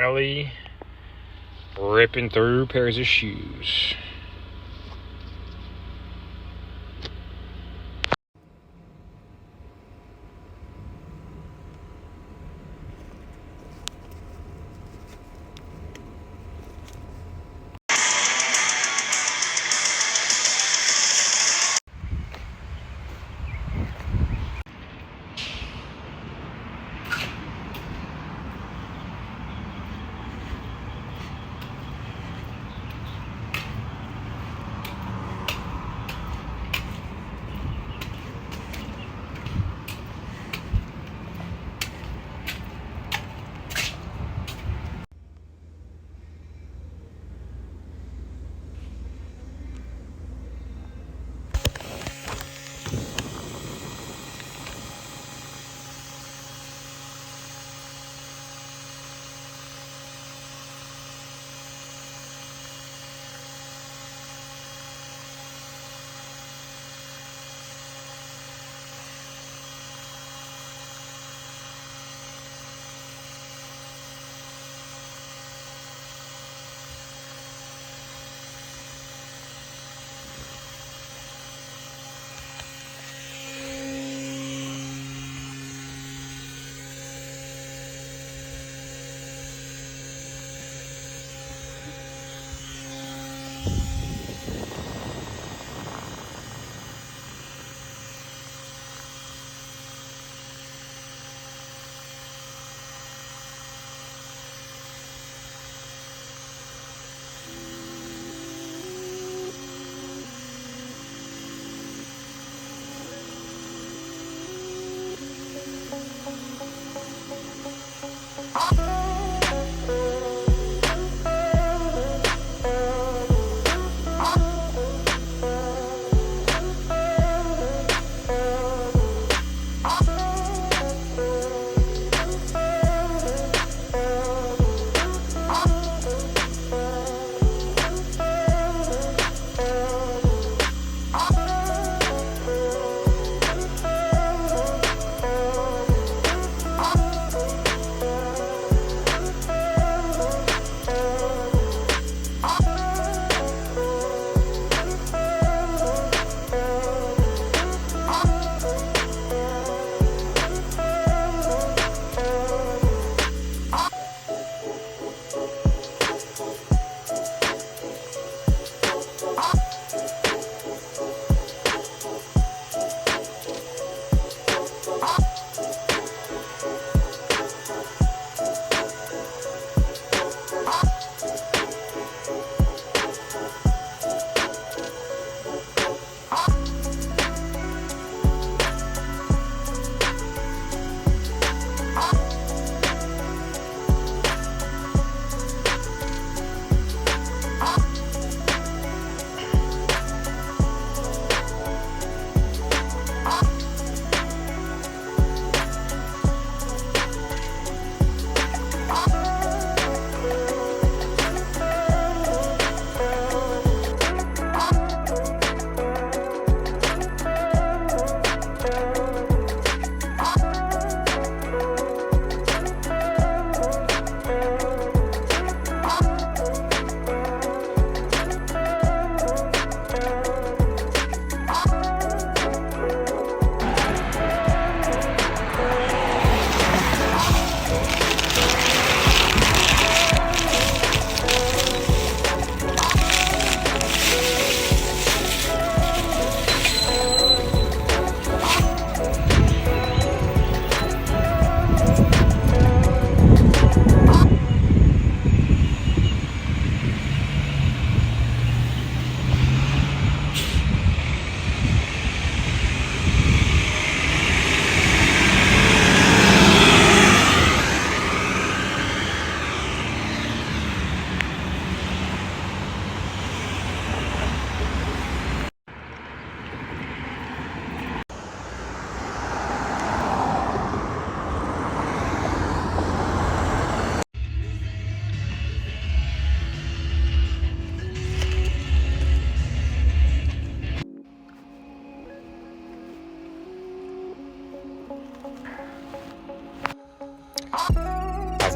finally ripping through pairs of shoes.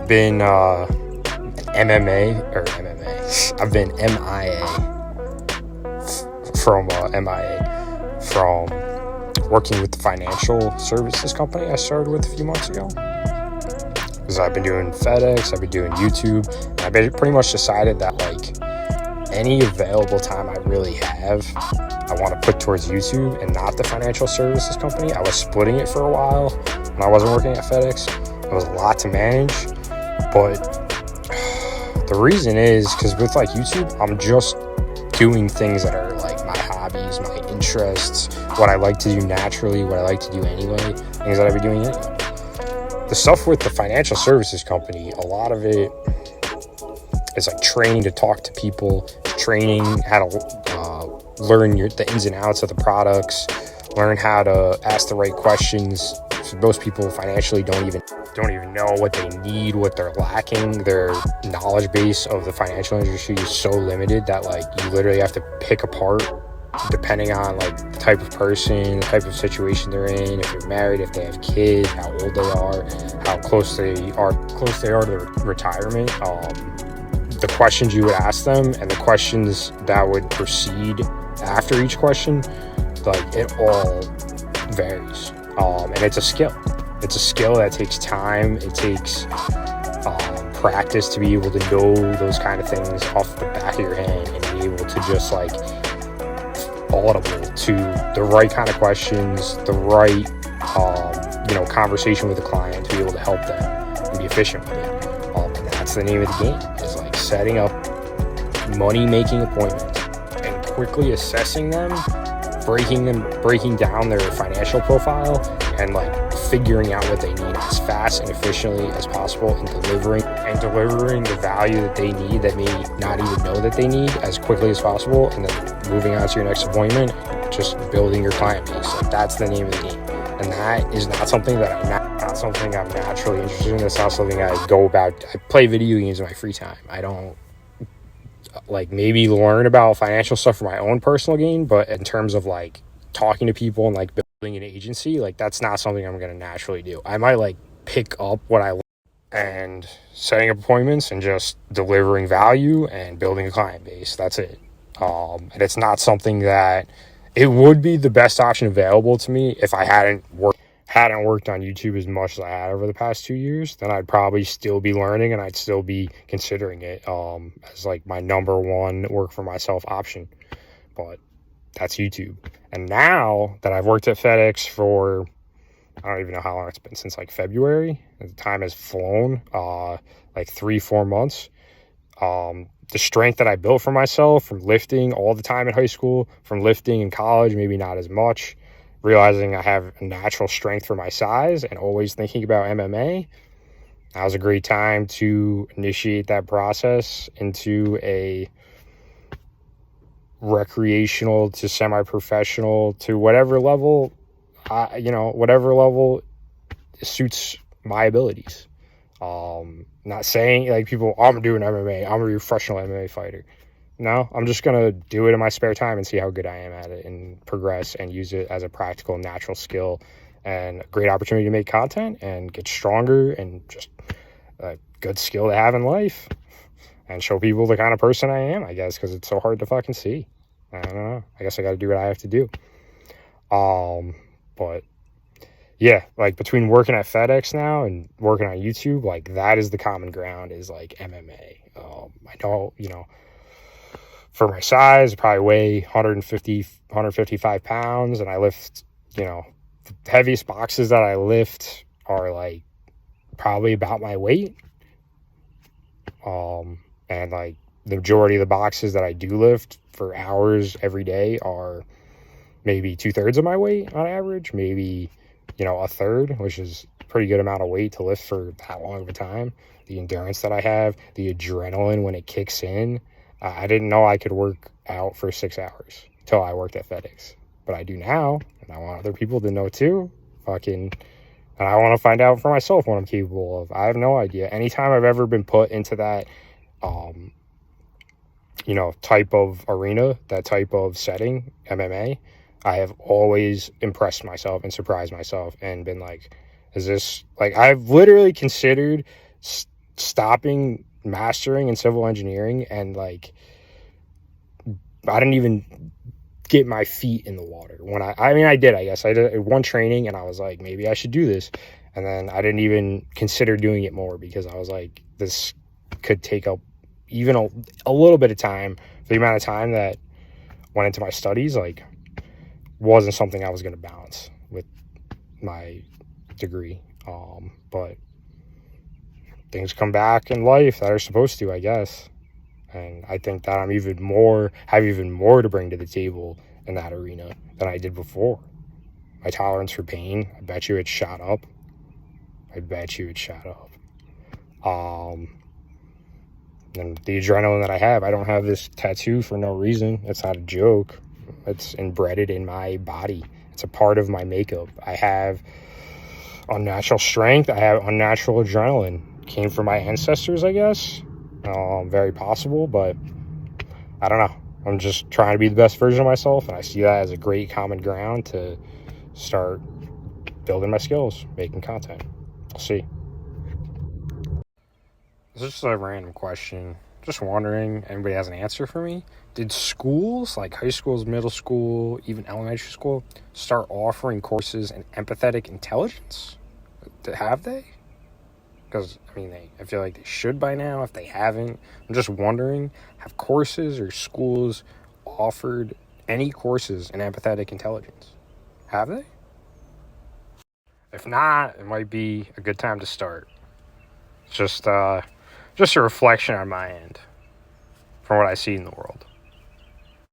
Been I've been MIA from working with the financial services company I started with a few months ago. Because I've been doing FedEx, I've been doing YouTube, and I pretty much decided that like any available time I really have, I want to put towards YouTube and not the financial services company. I was splitting it for a while when I wasn't working at FedEx. It was a lot to manage, but the reason is because with like YouTube, I'm just doing things that are like my hobbies, my interests, what I like to do naturally, what I like to do anyway, things that I've been doing anyway. The stuff with the financial services company, a lot of it is like training to talk to people, training how to learn the ins and outs of the products, learn how to ask the right questions. So most people financially don't even know what they need, what they're lacking. Their knowledge base of the financial industry is so limited that like you literally have to pick apart depending on like the type of person, the type of situation they're in, if they're married, if they have kids, how old they are, how close they are to retirement. The questions you would ask them and the questions that would proceed after each question, like it all varies. And it's a skill. It's a skill that takes time. It takes practice to be able to know those kind of things off the back of your hand and be able to just like audible to the right kind of questions, the right conversation with the client to be able to help them and be efficient with it. And that's the name of the game, is like setting up money-making appointments and quickly assessing them, breaking down their financial profile and like figuring out what they need as fast and efficiently as possible and delivering the value that they need that may not even know that they need as quickly as possible, and then moving on to your next appointment, just building your client base. Like that's the name of the game. And that is not something I'm naturally interested in. That's not something I go about. I play video games in my free time. I don't like maybe learn about financial stuff for my own personal gain, but in terms of like talking to people and like building an agency, like that's not something I'm going to naturally do. I might like pick up what I learn and setting up appointments and just delivering value and building a client base. That's it. And it's not something that it would be the best option available to me if I hadn't worked on YouTube as much as I had over the past 2 years. Then I'd probably still be learning and I'd still be considering it as like my number one work for myself option. But that's YouTube. And now that I've worked at FedEx for, I don't even know how long it's been, since like February, the time has flown, like 3-4 months. The strength that I built for myself from lifting all the time in high school, from lifting in college, maybe not as much, realizing I have a natural strength for my size and always thinking about MMA. That was a great time to initiate that process into a recreational to semi-professional to whatever level suits my abilities. Not saying like people, I'm doing MMA, I'm a professional MMA fighter. No, I'm just gonna do it in my spare time and see how good I am at it and progress and use it as a practical, natural skill and a great opportunity to make content and get stronger and just a good skill to have in life and show people the kind of person I am, I guess, because it's so hard to fucking see. I don't know. I guess I got to do what I have to do. But yeah, like between working at FedEx now and working on YouTube, like that is the common ground, is like MMA. I know, for my size, I probably weigh 155 pounds, and I lift, the heaviest boxes that I lift are like probably about my weight. And like the majority of the boxes that I do lift for hours every day are maybe 2/3 of my weight on average, maybe, a third, which is a pretty good amount of weight to lift for that long of a time. The endurance that I have, the adrenaline when it kicks in. I didn't know I could work out for 6 hours until I worked at FedEx, but I do now, and I want other people to know too. And I want to find out for myself what I'm capable of. I have no idea. Anytime I've ever been put into that, type of arena, that type of setting, MMA, I have always impressed myself and surprised myself and been like, is this, like, I've literally considered stopping mastering in civil engineering, and like I didn't even get my feet in the water when I mean I did, I guess I did one training and I was like, maybe I should do this, and then I didn't even consider doing it more because I was like, this could take up even a little bit of time. The amount of time that went into my studies like wasn't something I was going to balance with my degree. But things come back in life that are supposed to, I guess. And I think that have even more to bring to the table in that arena than I did before. My tolerance for pain, I bet you it shot up. And the adrenaline that I have, I don't have this tattoo for no reason. It's not a joke. It's embedded in my body. It's a part of my makeup. I have unnatural strength. I have unnatural adrenaline. Came from my ancestors, I guess. Very possible, but I don't know. I'm just trying to be the best version of myself, and I see that as a great common ground to start building my skills, making content. We'll see. This is just a random question. Just wondering, anybody has an answer for me? Did schools, like high schools, middle school, even elementary school, start offering courses in empathetic intelligence? Have they? Because, I mean, I feel like they should by now. If they haven't, I'm just wondering, have courses or schools offered any courses in empathetic intelligence? Have they? If not, it might be a good time to start. Just a reflection on my end from what I see in the world.